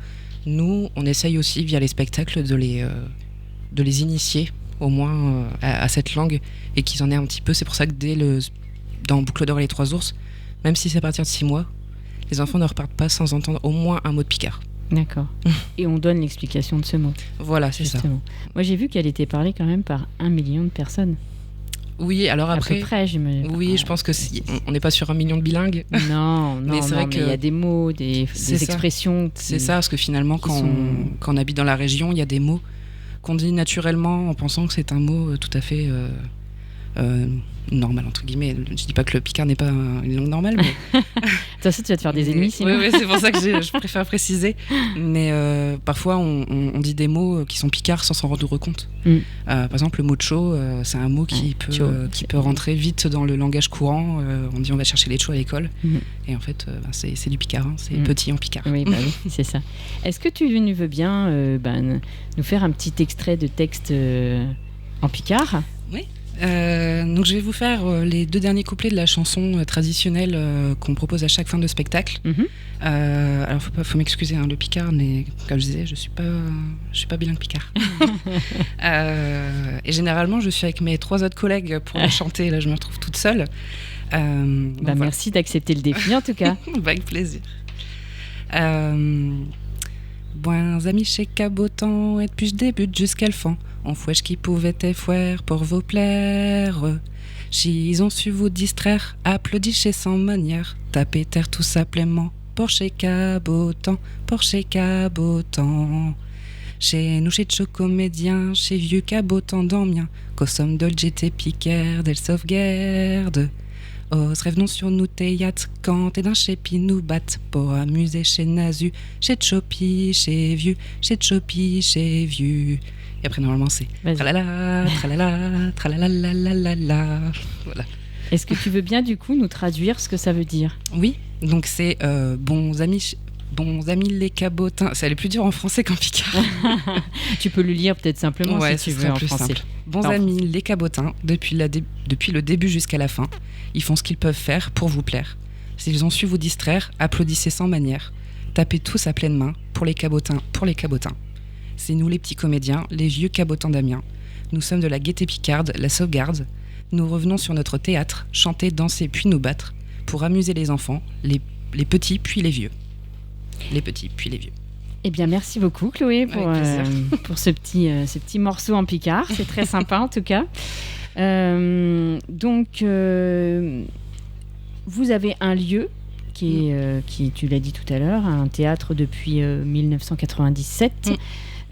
S4: Nous, on essaye aussi, via les spectacles, de les initier au moins à cette langue, et qu'ils en aient un petit peu. C'est pour ça que dans Boucle d'or et les 3 ours, même si c'est à partir de 6 mois, les enfants ne repartent pas sans entendre au moins un mot de picard.
S2: D'accord. Et on donne l'explication de ce mot.
S4: Voilà, c'est
S2: justement. Ça. Moi, j'ai vu qu'elle était parlée quand même par 1 million de personnes.
S4: Oui, alors après...
S2: À peu près, j'imagine.
S4: Oui, je pense que on n'est pas sur 1 million de bilingues.
S2: Non, mais c'est vrai qu'il y a des mots, des expressions...
S4: C'est ça, parce que finalement, quand on habite dans la région, il y a des mots qu'on dit naturellement en pensant que c'est un mot tout à fait... normal entre guillemets. Je dis pas que le picard n'est pas une langue normale, mais
S2: de toute façon tu vas te faire des ennemis sinon.
S4: Oui, c'est pour ça que je préfère préciser, mais parfois on dit des mots qui sont picards sans s'en rendre compte. Par exemple le mot cho, c'est un mot qui peut rentrer vite dans le langage courant. On dit on va chercher les chos à l'école, et en fait c'est du picard, hein, c'est petit en picard.
S2: Oui, oui, c'est ça. Est-ce que tu veux bien nous faire un petit extrait de texte en picard?
S4: Oui. Donc je vais vous faire les 2 derniers couplets de la chanson traditionnelle qu'on propose à chaque fin de spectacle. Alors faut m'excuser, hein, le picard, mais comme je disais, je suis pas bilingue picard. Et généralement je suis avec mes 3 autres collègues pour chanter. Là je me retrouve toute seule.
S2: Voilà. Merci d'accepter le défi en tout cas.
S4: Avec plaisir. Bons amis chez Cabotan, et depuis je débute jusqu'à le fond. On fouèche qui pouvait effouer pour vous plaire. S'ils ont su vous distraire, applaudissez sans manière. Tapez terre tout simplement pour chez Cabotan, pour chez Cabotan. Chez nous, chez Chocomédien, chez vieux Cabotan d'Amiens, qu'au somme d'Olgete Piquer, d'elle sauvegarde. Os revenons sur nous théâtre, quand et d'un chépi nous battent pour amuser chez Nazu, chez Chopi, chez vieux, chez Chopi, chez vieux. Et après, normalement, c'est tralala, tralala, tralala. Voilà.
S2: Est-ce que tu veux bien, du coup, nous traduire ce que ça veut dire ?
S4: Oui, donc c'est bons amis les cabotins. Ça allait plus dur en français qu'en picard.
S2: Tu peux le lire peut-être simplement si tu veux en français.
S4: Simple. Bons amis les cabotins, depuis le début jusqu'à la fin, ils font ce qu'ils peuvent faire pour vous plaire. S'ils ont su vous distraire, applaudissez sans manière. Tapez tous à pleine main pour les cabotins, pour les cabotins. C'est nous les petits comédiens, les vieux cabotins d'Amiens. Nous sommes de la gaieté picarde, la sauvegarde. Nous revenons sur notre théâtre, chanter, danser puis nous battre, pour amuser les enfants, les petits puis les vieux. Les petits puis les vieux.
S2: Eh bien, merci beaucoup Chloé pour ce petit morceau en picard. C'est très sympa en tout cas. Donc, vous avez un lieu qui, tu l'as dit tout à l'heure, un théâtre depuis 1997.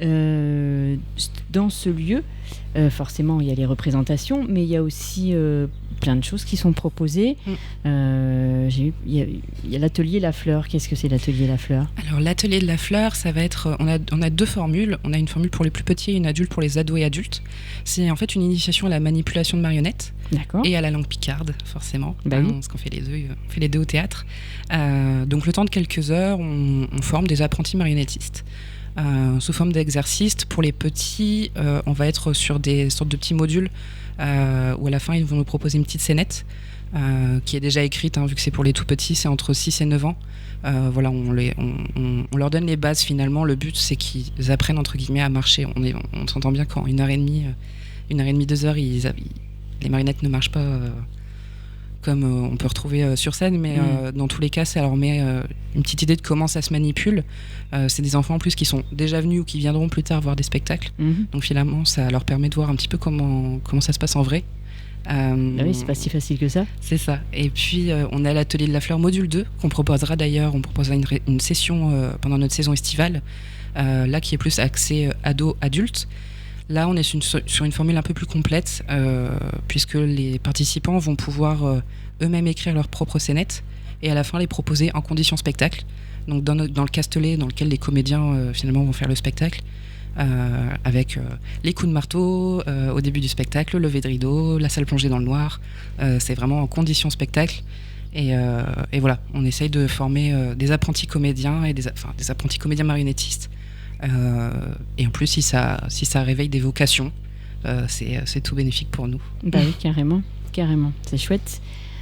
S2: Dans ce lieu, forcément, il y a les représentations, mais il y a aussi plein de choses qui sont proposées. Il y a l'atelier La Fleur. Qu'est-ce que c'est l'atelier La Fleur ?
S4: Alors, l'atelier de La Fleur, ça va être... On a 2 formules. On a une formule pour les plus petits et une adulte pour les ados et adultes. C'est en fait une initiation à la manipulation de marionnettes.
S2: D'accord.
S4: Et à la langue picarde, forcément.
S2: Oui.
S4: Parce qu'on fait les deux au théâtre. Donc, le temps de quelques heures, on forme des apprentis marionnettistes. Sous forme d'exercices. Pour les petits, on va être sur des sortes de petits modules où à la fin ils vont nous proposer une petite scénette qui est déjà écrite, vu que c'est pour les tout petits, c'est entre 6 et 9 ans. Voilà, on leur donne les bases finalement. Le but c'est qu'ils apprennent entre guillemets à marcher. On s'entend bien qu'en 1h30, 2 heures, les marionnettes ne marchent pas comme on peut retrouver sur scène, mais dans tous les cas, ça leur met une petite idée de comment ça se manipule. C'est des enfants en plus qui sont déjà venus ou qui viendront plus tard voir des spectacles. Donc finalement, ça leur permet de voir un petit peu comment ça se passe en vrai.
S2: Oui, c'est pas si facile que ça.
S4: C'est ça. Et puis, on a l'atelier de La Fleur module 2, qu'on proposera d'ailleurs. On proposera une session pendant notre saison estivale, là qui est plus axée ado-adulte. Là, on est sur une formule un peu plus complète, puisque les participants vont pouvoir eux-mêmes écrire leur propre scénette et à la fin les proposer en condition spectacle. Donc dans le castelet dans lequel les comédiens finalement vont faire le spectacle, avec les coups de marteau au début du spectacle, le lever de rideau, la salle plongée dans le noir. C'est vraiment en condition spectacle. Et voilà, on essaye de former des apprentis comédiens et des apprentis comédiens marionnettistes. Et en plus, si ça réveille des vocations, c'est tout bénéfique pour nous.
S2: Bah oui, carrément, c'est chouette.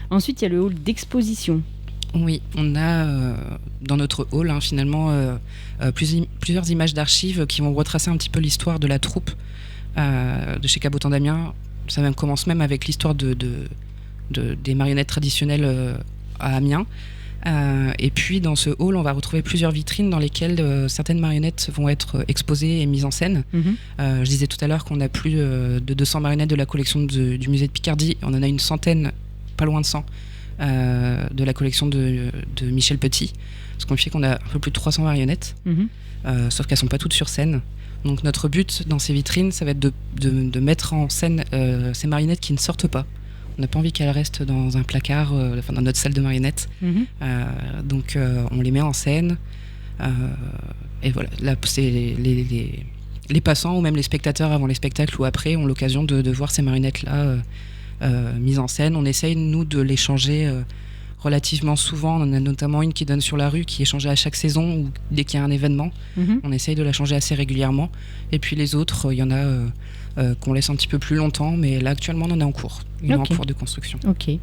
S2: Ensuite, il y a le hall d'exposition.
S4: Oui, on a dans notre hall finalement plusieurs images d'archives qui vont retracer un petit peu l'histoire de la troupe de chez Cabotan d'Amiens. Ça commence même avec l'histoire des marionnettes traditionnelles à Amiens. Et puis dans ce hall, on va retrouver plusieurs vitrines dans lesquelles certaines marionnettes vont être exposées et mises en scène. Je disais tout à l'heure qu'on a plus de 200 marionnettes de la collection du musée de Picardie. On en a une centaine, pas loin de 100, de la collection de Michel Petit. Ce qu'on fait qu'on a un peu plus de 300 marionnettes, sauf qu'elles ne sont pas toutes sur scène. Donc notre but dans ces vitrines, ça va être de mettre en scène ces marionnettes qui ne sortent pas. On n'a pas envie qu'elles restent dans un placard, dans notre salle de marionnettes. Donc on les met en scène. Et voilà, là, c'est les passants ou même les spectateurs avant les spectacles ou après ont l'occasion de voir ces marionnettes-là mises en scène. On essaye, nous, de les changer relativement souvent. On en a notamment une qui donne sur la rue, qui est changée à chaque saison ou dès qu'il y a un événement. On essaye de la changer assez régulièrement. Et puis les autres, il y en a qu'on laisse un petit peu plus longtemps, mais là actuellement on en est en cours. Il est en cours de construction.
S2: Ok. Il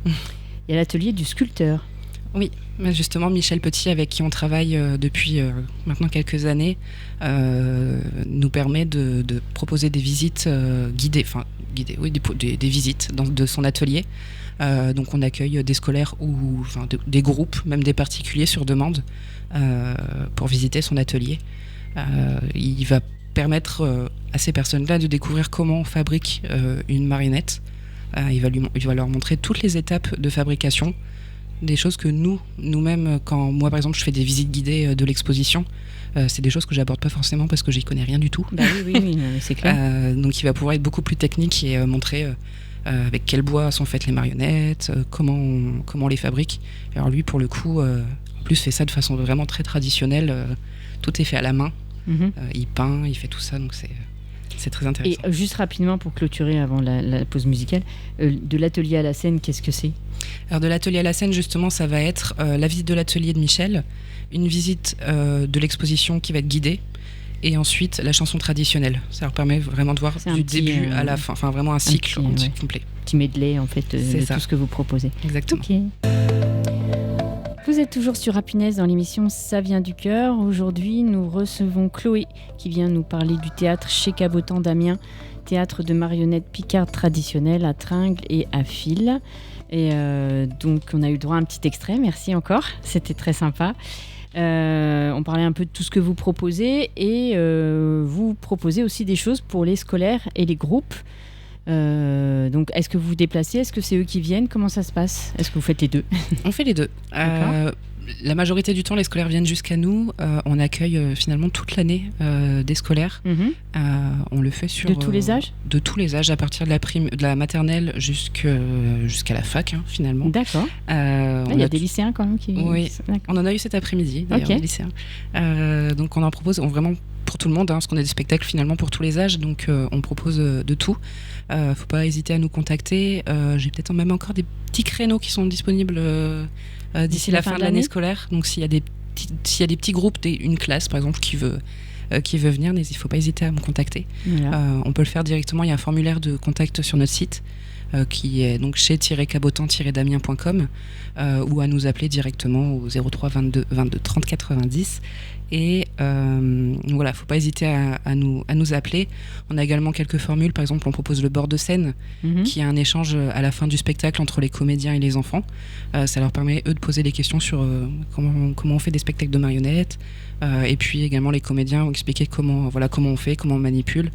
S2: y a l'atelier du sculpteur.
S4: Oui, justement Michel Petit, avec qui on travaille depuis maintenant quelques années, nous permet de proposer des visites guidées, des visites de son atelier. Donc on accueille des scolaires ou des groupes, même des particuliers sur demande pour visiter son atelier. Il va permettre à ces personnes-là de découvrir comment on fabrique une marionnette. Il va leur montrer toutes les étapes de fabrication, des choses que nous-mêmes, quand moi par exemple je fais des visites guidées de l'exposition, c'est des choses que j'aborde pas forcément parce que j'y connais rien du tout.
S2: Bah oui, c'est clair.
S4: Donc il va pouvoir être beaucoup plus technique et montrer avec quel bois sont faites les marionnettes, comment on les fabrique. Et alors lui, pour le coup, en plus fait ça de façon vraiment très traditionnelle. Tout est fait à la main. Il peint, il fait tout ça, donc c'est très intéressant.
S2: Et juste rapidement pour clôturer avant la pause musicale, de l'atelier à la scène, qu'est-ce que c'est ?
S4: Alors de l'atelier à la scène, justement, ça va être la visite de l'atelier de Michel, une visite de l'exposition qui va être guidée, et ensuite la chanson traditionnelle. Ça leur permet vraiment de voir du début à la fin, enfin vraiment un cycle complet.
S2: Petit medley en fait de tout ce que vous proposez.
S4: Exactement.
S2: Okay. Vous êtes toujours sur Happiness dans l'émission Ça vient du cœur. Aujourd'hui, nous recevons Chloé qui vient nous parler du théâtre chez Cabotan d'Amiens, théâtre de marionnettes picardes traditionnelles à tringles et à fil. Et donc, on a eu droit à un petit extrait. Merci encore, c'était très sympa. On parlait un peu de tout ce que vous proposez et vous proposez aussi des choses pour les scolaires et les groupes. Donc, est-ce que vous vous déplacez ? Est-ce que c'est eux qui viennent ? Comment ça se passe ? Est-ce que vous faites les deux ?
S4: On fait les deux. La majorité du temps, les scolaires viennent jusqu'à nous. On accueille finalement toute l'année des scolaires. On le fait sur...
S2: De tous les âges ?
S4: De tous les âges, à partir de la maternelle jusqu'à la fac, finalement.
S2: D'accord. Il y a des lycéens quand même qui...
S4: Oui, on en a eu cet après-midi, d'ailleurs, des lycéens. Donc on en propose vraiment pour tout le monde, parce qu'on a des spectacles finalement pour tous les âges, donc on propose de tout. Faut pas hésiter à nous contacter. J'ai peut-être même encore des petits créneaux qui sont disponibles d'ici la fin de l'année scolaire. Donc s'il y a des petits groupes, une classe par exemple qui veut venir, il ne faut pas hésiter à me contacter. Voilà. On peut le faire directement, il y a un formulaire de contact sur notre site qui est donc chez-cabotan-damien.com ou à nous appeler directement au 03 22 30 90. Et voilà, faut pas hésiter à nous appeler. On a également quelques formules, par exemple on propose le bord de scène, qui est un échange à la fin du spectacle entre les comédiens et les enfants. Ça leur permet eux de poser des questions sur comment on fait des spectacles de marionnettes, et puis également les comédiens vont expliquer comment on fait, comment on manipule,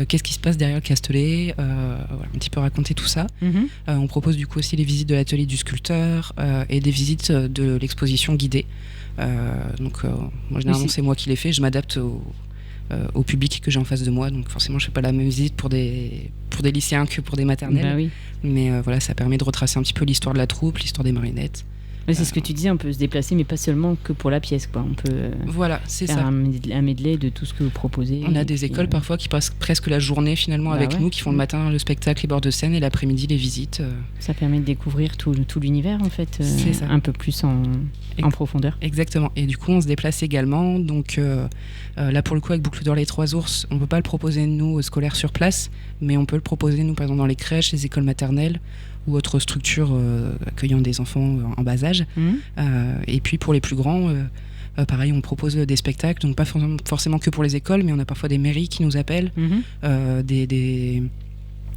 S4: qu'est-ce qui se passe derrière le castelet, voilà, un petit peu raconter tout ça. On propose du coup aussi les visites de l'atelier du sculpteur et des visites de l'exposition guidée. Moi généralement c'est moi qui les fais, je m'adapte au public que j'ai en face de moi, donc forcément je fais pas la même visite pour des lycéens que pour des maternelles, mais voilà, ça permet de retracer un petit peu l'histoire de la troupe, l'histoire des marionnettes.
S2: Mais c'est ce que tu disais, on peut se déplacer, mais pas seulement que pour la pièce, quoi. On peut faire un medley de tout ce que vous proposez.
S4: On a des écoles parfois qui passent presque la journée finalement avec nous, qui font le matin le spectacle, les bords de scène, et l'après-midi les visites.
S2: Ça permet de découvrir tout l'univers en fait, un peu plus en profondeur.
S4: Exactement. Et du coup, on se déplace également. Donc là, pour le coup, avec Boucle d'Or les Trois Ours, on peut pas le proposer nous aux scolaires sur place, mais on peut le proposer nous, par exemple, dans les crèches, les écoles maternelles ou autres structures accueillant des enfants en bas âge. Et puis pour les plus grands, pareil, on propose des spectacles, donc pas forcément que pour les écoles, mais on a parfois des mairies qui nous appellent, des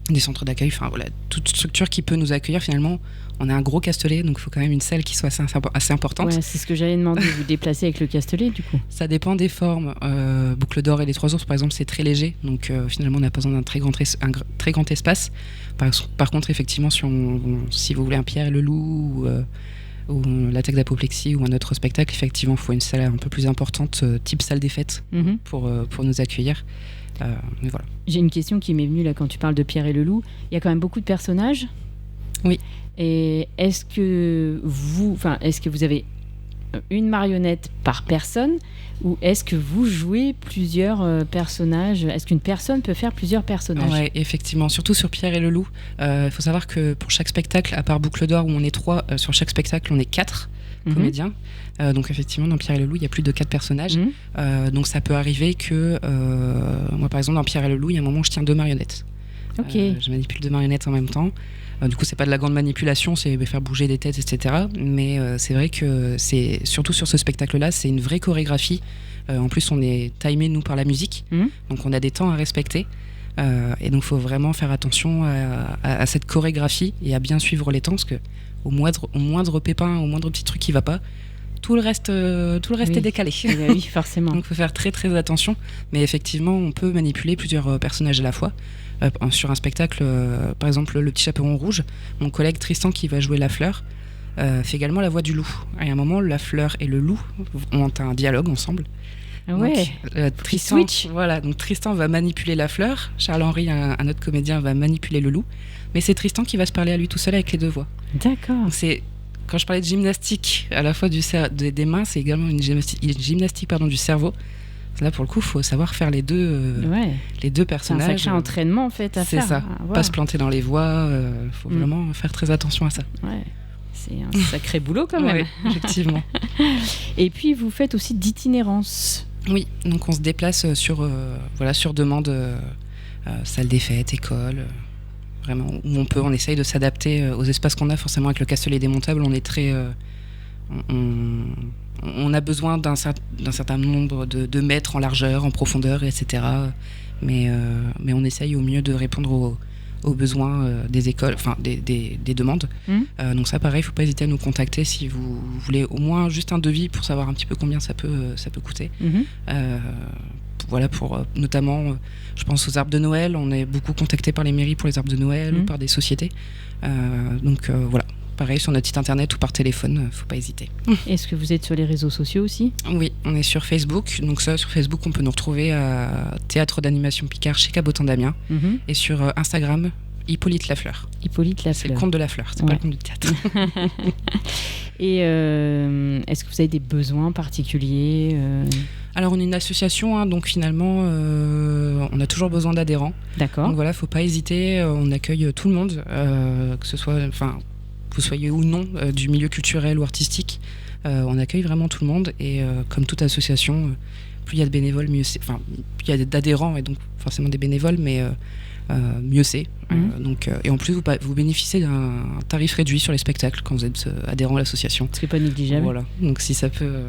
S4: des centres d'accueil, enfin voilà, toute structure qui peut nous accueillir finalement. On a un gros Castellet, donc il faut quand même une salle qui soit assez importante.
S2: Ouais, c'est ce que j'allais demander, vous déplacez avec le Castellet du coup.
S4: Ça dépend des formes. Boucle d'Or et les Trois Ours par exemple, c'est très léger, donc finalement on n'a pas besoin d'un très grand espace. Par contre effectivement si vous voulez un Pierre et le Loup ou l'attaque d'apoplexie ou un autre spectacle, effectivement il faut une salle un peu plus importante, type salle des fêtes, pour nous accueillir. Mais voilà.
S2: J'ai une question qui m'est venue là quand tu parles de Pierre et le Loup. Il y a quand même beaucoup de personnages.
S4: Oui.
S2: Et est-ce que vous avez une marionnette par personne ou est-ce que vous jouez plusieurs personnages ? Est-ce qu'une personne peut faire plusieurs personnages ?
S4: Oui, effectivement, surtout sur Pierre et le Loup. Il faut savoir que pour chaque spectacle, à part Boucle d'Or où on est 3, sur chaque spectacle on est 4 comédiens. Donc effectivement, dans Pierre et le Loup, il y a plus de 4 personnages. Donc ça peut arriver que, moi par exemple, dans Pierre et le Loup, il y a un moment où je tiens 2 marionnettes. Je manipule 2 marionnettes en même temps. Du coup, c'est pas de la grande manipulation, c'est faire bouger des têtes, etc. Mais c'est vrai que c'est surtout sur ce spectacle-là, c'est une vraie chorégraphie. En plus, on est timé nous par la musique, donc on a des temps à respecter. Et donc, il faut vraiment faire attention à cette chorégraphie et à bien suivre les temps, parce que au moindre pépin, au moindre petit truc qui va pas, tout le reste est décalé.
S2: Oui, forcément.
S4: Donc, il faut faire très très attention. Mais effectivement, on peut manipuler plusieurs personnages à la fois. Sur un spectacle, par exemple Le Petit Chaperon Rouge, mon collègue Tristan qui va jouer la fleur fait également la voix du loup. Et à un moment, la fleur et le loup ont un dialogue ensemble.
S2: Ouais.
S4: Donc, Tristan va manipuler la fleur, Charles-Henri, un autre comédien, va manipuler le loup, mais c'est Tristan qui va se parler à lui tout seul avec les 2 voix.
S2: D'accord.
S4: Donc quand je parlais de gymnastique à la fois des mains, c'est également une gymnastique du cerveau. Là, pour le coup, il faut savoir faire les deux personnages.
S2: C'est un sacré entraînement, en fait, à faire.
S4: C'est ça. Pas se planter dans les voix. Il faut vraiment faire très attention à ça.
S2: Ouais. C'est un sacré boulot, quand même.
S4: Oui, effectivement.
S2: Et puis, vous faites aussi d'itinérance.
S4: Oui, donc on se déplace sur demande, salle des fêtes, école, vraiment, où on peut. On essaye de s'adapter aux espaces qu'on a. Forcément, avec le Castellet démontable, on est très... On a besoin d'un certain nombre de mètres en largeur, en profondeur, etc. Mais on essaye au mieux de répondre aux besoins des écoles, enfin des demandes. Donc ça, pareil, il ne faut pas hésiter à nous contacter si vous voulez au moins juste un devis pour savoir un petit peu combien ça peut coûter. Voilà, pour notamment, je pense aux arbres de Noël. On est beaucoup contacté par les mairies pour les arbres de Noël ou par des sociétés. Donc voilà. Pareil, sur notre site internet ou par téléphone, faut pas hésiter.
S2: Est-ce que vous êtes sur les réseaux sociaux aussi ?
S4: Oui, on est sur Facebook. Donc ça, sur Facebook, on peut nous retrouver à Théâtre d'animation Picard chez Cabotin Damien. Et sur Instagram, Hippolyte Lafleur.
S2: Hippolyte Lafleur.
S4: C'est le conte de la fleur, c'est pas le conte du théâtre.
S2: Et est-ce que vous avez des besoins particuliers
S4: Alors, on est une association, donc finalement, on a toujours besoin d'adhérents.
S2: D'accord.
S4: Donc voilà, faut pas hésiter. On accueille tout le monde, que ce soit... que vous soyez ou non du milieu culturel ou artistique, on accueille vraiment tout le monde et comme toute association, plus il y a de bénévoles, mieux c'est. Enfin, plus il y a d'adhérents et donc forcément des bénévoles, mais mieux c'est. Et en plus, vous bénéficiez d'un tarif réduit sur les spectacles quand vous êtes adhérent à l'association.
S2: Ce qui n'est pas négligeable.
S4: Voilà. Donc si ça peut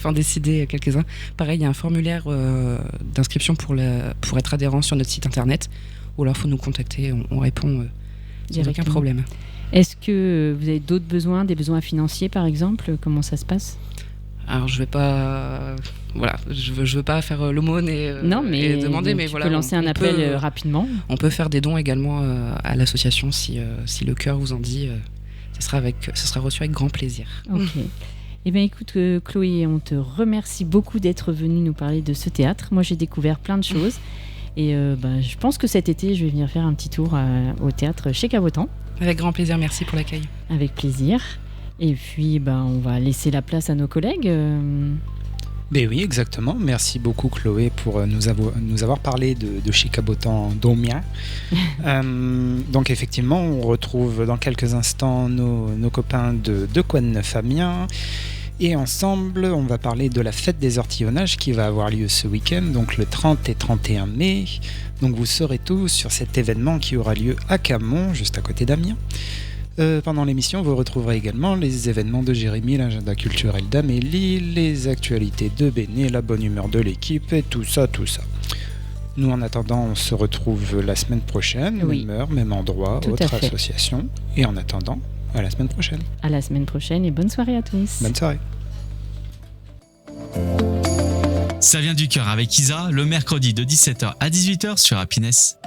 S4: en décider quelques-uns. Pareil, il y a un formulaire d'inscription pour être adhérent sur notre site internet. Ou alors il faut nous contacter, on répond sans aucun problème.
S2: Est-ce que vous avez d'autres besoins, des besoins financiers par exemple ? Comment ça se passe ?
S4: Alors je vais pas, je veux pas faire l'aumône et demander, mais voilà.
S2: Tu peux lancer un appel rapidement.
S4: On peut faire des dons également à l'association si le cœur vous en dit. Ce sera reçu avec grand plaisir.
S2: Ok. Eh bien écoute Chloé, on te remercie beaucoup d'être venue nous parler de ce théâtre. Moi j'ai découvert plein de choses et je pense que cet été je vais venir faire un petit tour au théâtre chez Cabotin.
S4: Avec grand plaisir, merci pour l'accueil.
S2: Avec plaisir. Et puis, on va laisser la place à nos collègues.
S3: Ben oui, exactement. Merci beaucoup, Chloé, pour nous avoir parlé de chez Cabotin d'Amiens. Donc, effectivement, on retrouve dans quelques instants nos copains de Quoi de Neuf Amiens. Et ensemble, on va parler de la fête des ortillonnages qui va avoir lieu ce week-end, donc le 30 et 31 mai. Donc vous saurez tout sur cet événement qui aura lieu à Camon, juste à côté d'Amiens. Pendant l'émission, vous retrouverez également les événements de Jérémy, l'agenda culturel d'Amélie, les actualités de Béné, la bonne humeur de l'équipe et tout ça. Nous, en attendant, on se retrouve la semaine prochaine,
S2: Oui.
S3: même heure, même endroit,
S2: Tout à
S3: autre
S2: fait.
S3: association. Et en attendant, à la semaine prochaine.
S2: À la semaine prochaine et bonne soirée à tous.
S3: Bonne soirée.
S1: Ça vient du cœur avec Isa, le mercredi de 17h à 18h sur Happiness.